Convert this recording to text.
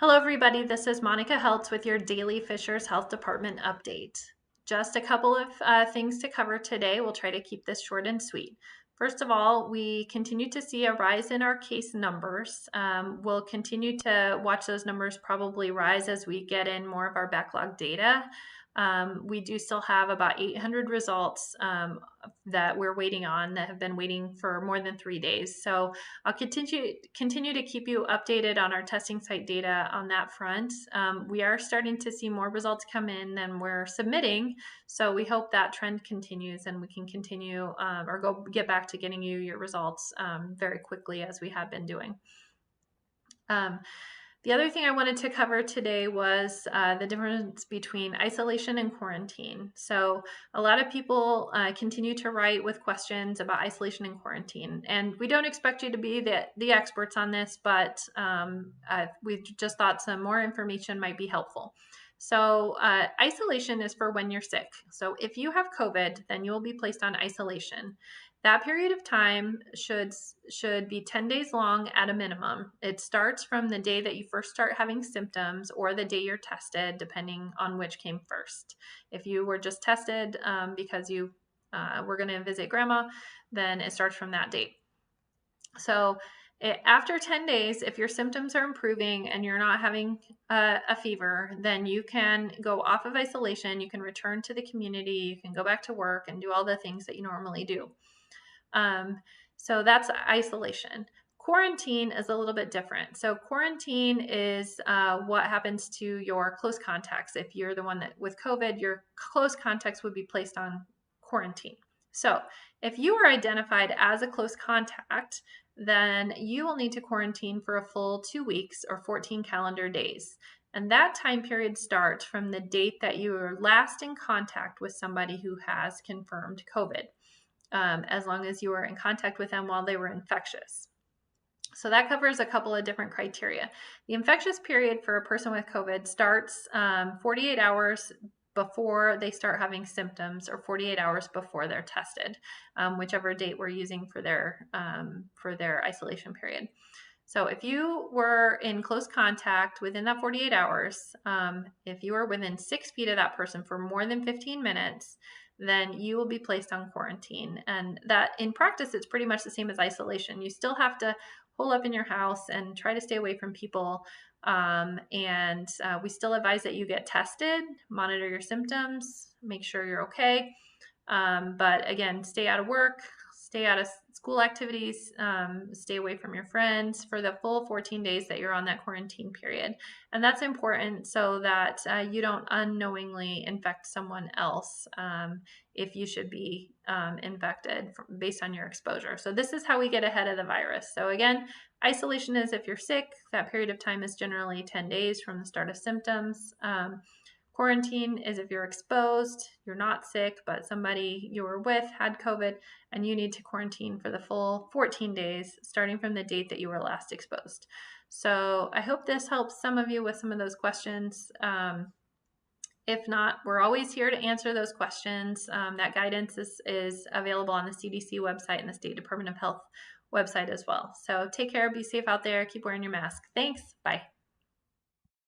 Hello, everybody. This is Monica Heltz with your daily Fishers Health Department update. Just a couple of things to cover today. We'll try to keep this short and sweet. First of all, we continue to see a rise in our case numbers. We'll continue to watch those numbers probably rise as we get in more of our backlog data. We do still have about 800 results that we're waiting on that have been waiting for more than 3 days. So I'll continue to keep you updated on our testing site data on that front. We are starting to see more results come in than we're submitting, so we hope that trend continues and we can continue or get back to getting you your results very quickly as we have been doing. The other thing I wanted to cover today was the difference between isolation and quarantine. So a lot of people continue to write with questions about isolation and quarantine, and we don't expect you to be the experts on this, but we just thought some more information might be helpful. So isolation is for when you're sick. So if you have COVID, then you will be placed on isolation. That period of time should be 10 days long at a minimum. It starts from the day that you first start having symptoms or the day you're tested, depending on which came first. If you were just tested because you were going to visit grandma, then it starts from that date. So after 10 days, if your symptoms are improving and you're not having a fever, then you can go off of isolation. You can return to the community. You can go back to work and do all the things that you normally do. So that's isolation. Quarantine is a little bit different. So quarantine is what happens to your close contacts. If you're the one that with COVID, your close contacts would be placed on quarantine. So if you are identified as a close contact, then you will need to quarantine for a full 2 weeks or 14 calendar days. And that time period starts from the date that you were last in contact with somebody who has confirmed COVID. As long as you were in contact with them while they were infectious. So that covers a couple of different criteria. The infectious period for a person with COVID starts 48 hours before they start having symptoms or 48 hours before they're tested, whichever date we're using for their isolation period. So if you were in close contact within that 48 hours, if you were within 6 feet of that person for more than 15 minutes, then you will be placed on quarantine. And that in practice, it's pretty much the same as isolation. You still have to hole up in your house and try to stay away from people. We still advise that you get tested, monitor your symptoms, make sure you're okay. But again, stay out of work, stay out of school activities, stay away from your friends for the full 14 days that you're on that quarantine period. And that's important so that you don't unknowingly infect someone else if you should be infected based on your exposure. So this is how we get ahead of the virus. So again, isolation is if you're sick. That period of time is generally 10 days from the start of symptoms. Quarantine is if you're exposed, you're not sick, but somebody you were with had COVID, and you need to quarantine for the full 14 days, starting from the date that you were last exposed. So I hope this helps some of you with some of those questions. If not, we're always here to answer those questions. That guidance is available on the CDC website and the State Department of Health website as well. So take care, be safe out there, keep wearing your mask. Thanks, bye.